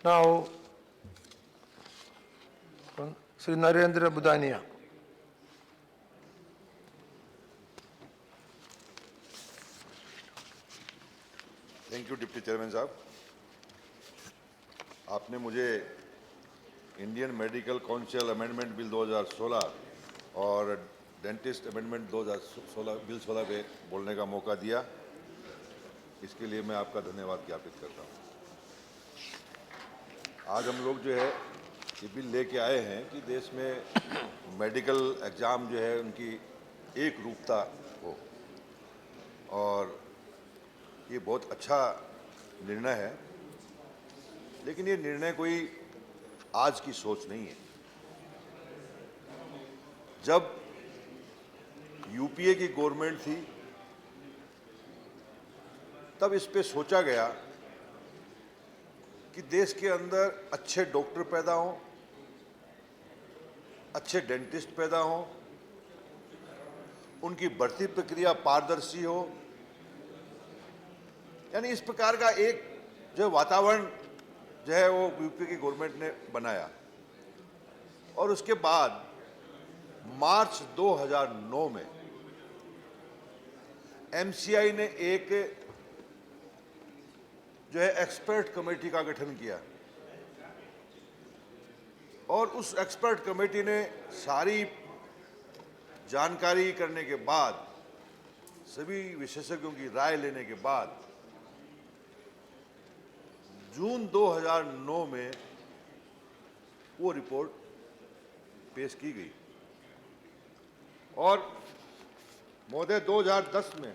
Now, Sri Narendra Budania. Thank you deputy chairman साहब। आपने मुझे Indian medical council amendment bill 2016 और dentist amendment 2016 bill 16 पे बोलने का मौका दिया, इसके लिए मैं आपका धन्यवाद ज्ञापित करता हूँ। आज हम लोग जो है ये बिल लेके आए हैं कि देश में मेडिकल एग्ज़ाम जो है उनकी एक रूपता हो, और ये बहुत अच्छा निर्णय है। लेकिन ये निर्णय कोई आज की सोच नहीं है। जब यूपीए की गवर्नमेंट थी तब इस पे सोचा गया कि देश के अंदर अच्छे डॉक्टर पैदा हों, अच्छे डेंटिस्ट पैदा हों, उनकी भर्ती प्रक्रिया पारदर्शी हो, यानी इस प्रकार का एक जो वातावरण जो है वो यूपी की गवर्नमेंट ने बनाया। और उसके बाद मार्च 2009 में एमसीआई ने एक जो है एक्सपर्ट कमेटी का गठन किया, और उस एक्सपर्ट कमेटी ने सारी जानकारी करने के बाद, सभी विशेषज्ञों की राय लेने के बाद जून 2009 में वो रिपोर्ट पेश की गई। और महोदय 2010 में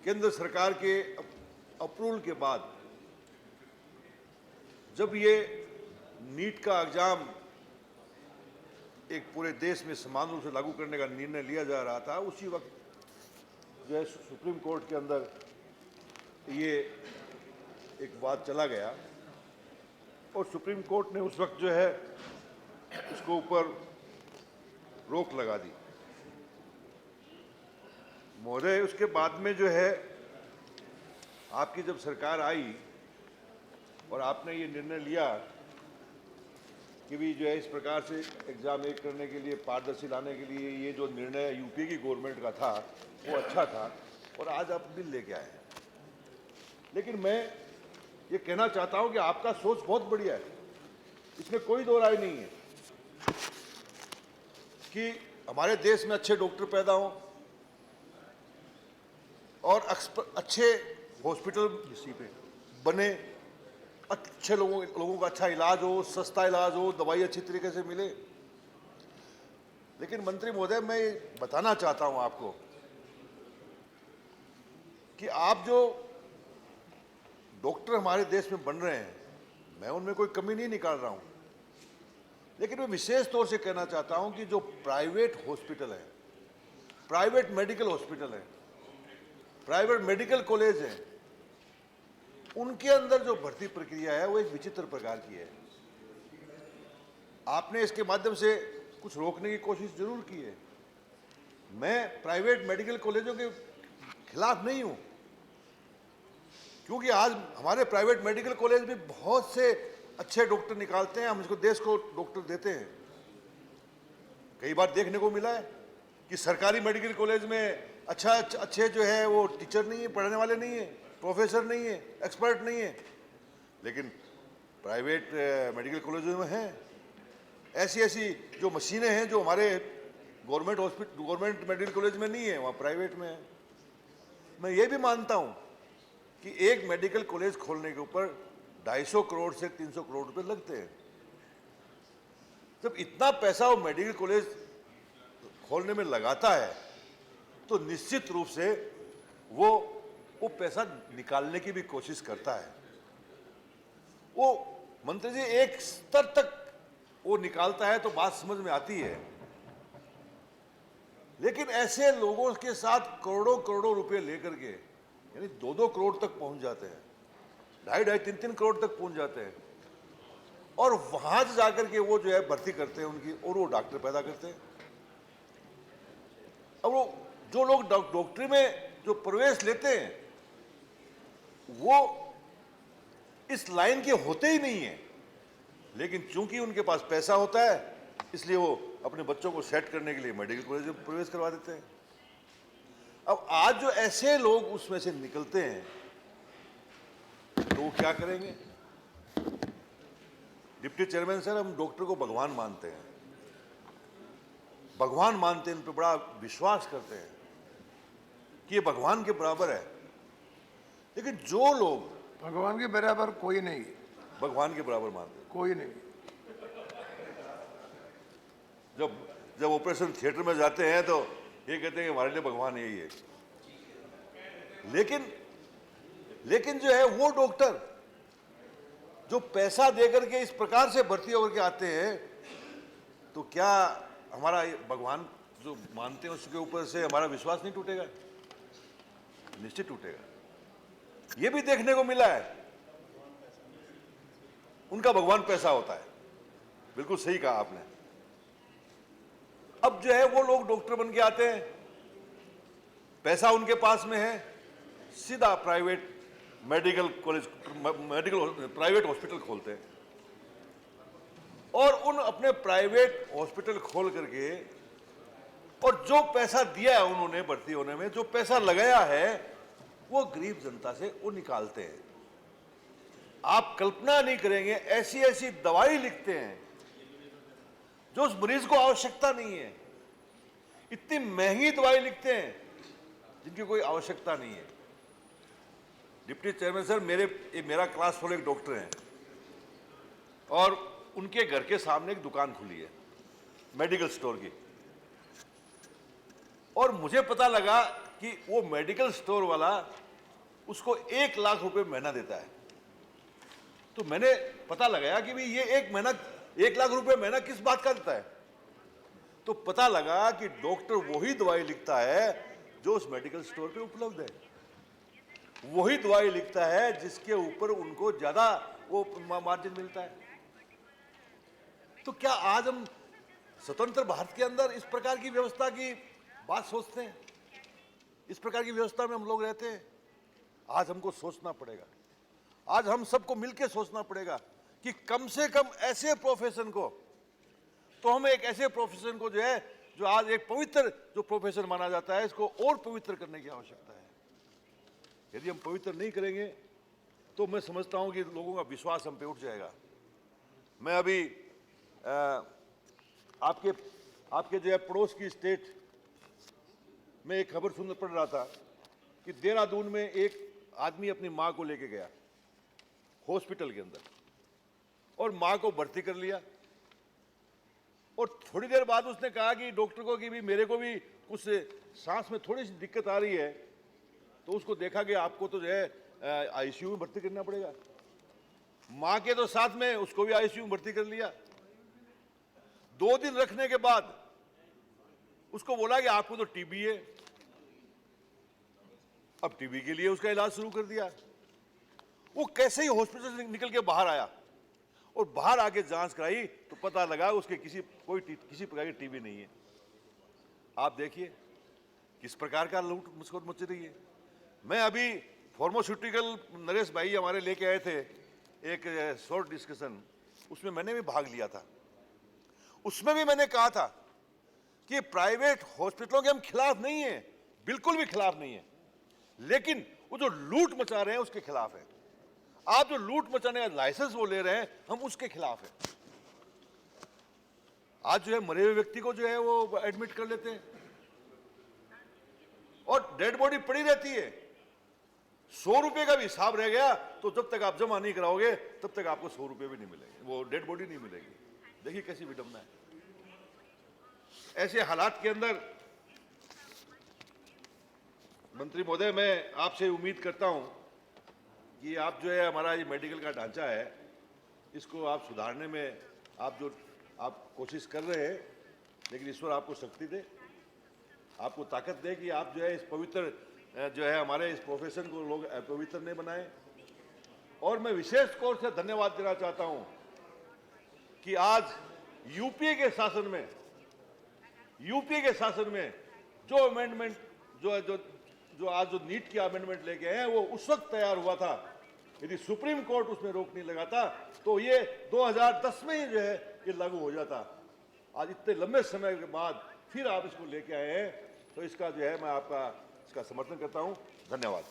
केंद्र सरकार के अप्रूवल के बाद जब ये नीट का एग्जाम एक पूरे देश में समान रूप से लागू करने का निर्णय लिया जा रहा था, उसी वक्त जो है सुप्रीम कोर्ट के अंदर ये एक बात चला गया, और सुप्रीम कोर्ट ने उस वक्त जो है इसको ऊपर रोक लगा दी। महोदय उसके बाद में जो है आपकी जब सरकार आई और आपने ये निर्णय लिया कि भी जो है इस प्रकार से एग्ज़ाम एक करने के लिए पारदर्शी लाने के लिए ये जो निर्णय यूपी की गवर्नमेंट का था वो अच्छा था, और आज आप बिल लेके आए हैं। लेकिन मैं ये कहना चाहता हूं कि आपका सोच बहुत बढ़िया है, इसमें कोई दो राय नहीं है कि हमारे देश में अच्छे डॉक्टर पैदा हों और अच्छे हॉस्पिटल बने, अच्छे लोगों का अच्छा इलाज हो, सस्ता इलाज हो, दवाई अच्छी तरीके से मिले। लेकिन मंत्री महोदय, मैं बताना चाहता हूं आपको कि आप जो डॉक्टर हमारे देश में बन रहे हैं, मैं उनमें कोई कमी नहीं निकाल रहा हूं, लेकिन मैं विशेष तौर से कहना चाहता हूं कि जो प्राइवेट हॉस्पिटल है, प्राइवेट मेडिकल हॉस्पिटल है, प्राइवेट मेडिकल कॉलेज हैं, उनके अंदर जो भर्ती प्रक्रिया है वो एक विचित्र प्रकार की है। आपने इसके माध्यम से कुछ रोकने की कोशिश जरूर की है। मैं प्राइवेट मेडिकल कॉलेजों के खिलाफ नहीं हूं, क्योंकि आज हमारे प्राइवेट मेडिकल कॉलेज भी बहुत से अच्छे डॉक्टर निकालते हैं, हम इसको देश को डॉक्टर देते हैं। कई बार देखने को मिला है कि सरकारी मेडिकल कॉलेज में अच्छे जो है वो टीचर नहीं है, पढ़ाने वाले नहीं है, प्रोफेसर नहीं है, एक्सपर्ट नहीं है, लेकिन प्राइवेट मेडिकल कॉलेजों में हैं ऐसी जो मशीनें हैं जो हमारे गवर्नमेंट मेडिकल कॉलेज में नहीं है, वहाँ प्राइवेट में है। मैं ये भी मानता हूँ कि एक मेडिकल कॉलेज खोलने के ऊपर 250 करोड़ से 300 करोड़ रुपए लगते हैं। जब इतना पैसा वो मेडिकल कॉलेज खोलने में लगाता है तो निश्चित रूप से वो पैसा निकालने की भी कोशिश करता है। वो मंत्री जी एक स्तर तक वो निकालता है तो बात समझ में आती है, लेकिन ऐसे लोगों के साथ करोड़ों करोड़ों रुपए लेकर के, यानी 2-2 करोड़ तक पहुंच जाते हैं, 2.5 3 करोड़ तक पहुंच जाते हैं, और वहां से जाकर के वो जो है भर्ती करते हैं उनकी, और वो डॉक्टर पैदा करते हैं। अब वो जो लोग डॉक्टरी में जो प्रवेश लेते हैं वो इस लाइन के होते ही नहीं है, लेकिन चूंकि उनके पास पैसा होता है इसलिए वो अपने बच्चों को सेट करने के लिए मेडिकल कॉलेज में प्रवेश करवा देते हैं। अब आज जो ऐसे लोग उसमें से निकलते हैं तो वो क्या करेंगे? डिप्टी चेयरमैन सर, हम डॉक्टर को भगवान मानते हैं, भगवान मानते हैं, उन पर बड़ा विश्वास करते हैं कि ये भगवान के बराबर है। लेकिन जो लोग भगवान के बराबर कोई नहीं, भगवान के बराबर मानते हैं, कोई नहीं। जब ऑपरेशन थिएटर में जाते हैं तो ये कहते हैं कि हमारे लिए भगवान यही है। लेकिन जो है वो डॉक्टर जो पैसा देकर के इस प्रकार से भर्ती होकर के आते हैं, तो क्या हमारा भगवान जो मानते हैं उसके ऊपर से हमारा विश्वास नहीं टूटेगा? निश्चित टूटेगा। ये भी देखने को मिला है, उनका भगवान पैसा होता है। बिल्कुल सही कहा आपने। अब जो है वो लोग डॉक्टर बन के आते हैं, पैसा उनके पास में है, सीधा private medical college, private hospital खोलते हैं और उन अपने प्राइवेट हॉस्पिटल खोल करके और जो पैसा दिया है उन्होंने भर्ती होने में, जो पैसा लगाया है, वो गरीब जनता से वो निकालते हैं। आप कल्पना नहीं करेंगे, ऐसी ऐसी दवाई लिखते हैं जो उस मरीज को आवश्यकता नहीं है। इतनी महंगी दवाई लिखते हैं जिनकी कोई आवश्यकता नहीं है। डिप्टी चेयरमैन सर, मेरा क्लास 4 एक डॉक्टर हैं और उनके घर के सामने एक दुकान खुली है मेडिकल स्टोर की, और मुझे पता लगा कि वो मेडिकल स्टोर वाला उसको 1 लाख रुपए महीना देता है। तो मैंने पता लगाया कि भाई ये 1 लाख रुपए महीना किस बात का देता है? तो पता लगा कि डॉक्टर वही दवाई लिखता है जो उस मेडिकल स्टोर पे उपलब्ध है, वही दवाई लिखता है जिसके ऊपर उनको ज्यादा वो मार्जिन मिलता है। तो क्या आज हम स्वतंत्र भारत के अंदर इस प्रकार की व्यवस्था की बात सोचते हैं? इस प्रकार की व्यवस्था में हम लोग रहते हैं। आज हमको सोचना पड़ेगा, आज हम सबको मिलकर सोचना पड़ेगा कि कम से कम ऐसे प्रोफेशन को, तो हमें एक ऐसे प्रोफेशन को जो है, जो आज एक पवित्र जो प्रोफेशन माना जाता है, इसको और पवित्र करने की आवश्यकता है। यदि हम पवित्र नहीं करेंगे तो मैं समझता हूं कि लोगों का विश्वास हम पे उठ जाएगा। मैं अभी आपके जो है पड़ोस की स्टेट में एक खबर सुन पढ़ रहा था कि देहरादून में एक आदमी अपनी मां को लेके गया हॉस्पिटल के अंदर और मां को भर्ती कर लिया, और थोड़ी देर बाद उसने कहा कि डॉक्टर को कि भी मेरे को भी कुछ सांस में थोड़ी सी दिक्कत आ रही है। तो उसको देखा कि आपको तो जो है आईसीयू में भर्ती करना पड़ेगा। मां के तो साथ में उसको भी आईसीयू में भर्ती कर लिया। 2 दिन रखने के बाद उसको बोला कि आपको तो टीबी है। अब टीबी के लिए उसका इलाज शुरू कर दिया। वो कैसे ही हॉस्पिटल से निकल के बाहर आया और बाहर आके जांच कराई तो पता लगा उसके किसी प्रकार की टीबी नहीं है। आप देखिए किस प्रकार का लूट मुझको मच रही है। मैं अभी फार्मास्यूटिकल नरेश भाई हमारे लेके आए थे एक शॉर्ट डिस्कशन, उसमें मैंने भी भाग लिया था। उसमें भी मैंने कहा था कि प्राइवेट हॉस्पिटलों के हम खिलाफ नहीं है, बिल्कुल भी खिलाफ नहीं है, लेकिन वो जो लूट मचा रहे हैं उसके खिलाफ है। आप जो लूट मचाने का लाइसेंस वो ले रहे हैं, हम उसके खिलाफ है। आज जो है मरे हुए व्यक्ति को जो है वो एडमिट कर लेते हैं और डेड बॉडी पड़ी रहती है। 100 रुपए का भी हिसाब रह गया तो जब तक आप जमा नहीं कराओगे तब तक आपको 100 रुपए भी नहीं मिलेंगे, वो डेड बॉडी नहीं मिलेगी। देखिए कैसी विडंबना है। ऐसे हालात के अंदर मंत्री महोदय, मैं आपसे उम्मीद करता हूं कि आप जो है हमारा ये मेडिकल का ढांचा है इसको आप सुधारने में आप कोशिश कर रहे हैं, लेकिन ईश्वर आपको शक्ति दे, आपको ताकत दे कि आप जो है इस पवित्र जो है हमारे इस प्रोफेशन को लोग अपवित्र नहीं बनाए। और मैं विशेष तौर से धन्यवाद देना चाहता हूं कि आज यूपीए के शासन में जो अमेंडमेंट जो आज जो नीट की अमेंडमेंट लेके आए हैं वो उस वक्त तैयार हुआ था यदि सुप्रीम कोर्ट उसमें रोक नहीं लगाता तो ये 2010 में ही जो है ये लागू हो जाता। आज इतने लंबे समय के बाद फिर आप इसको लेके आए हैं, तो इसका जो है मैं आपका इसका समर्थन करता हूं। धन्यवाद।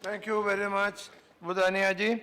Thank you very much Budhania ji.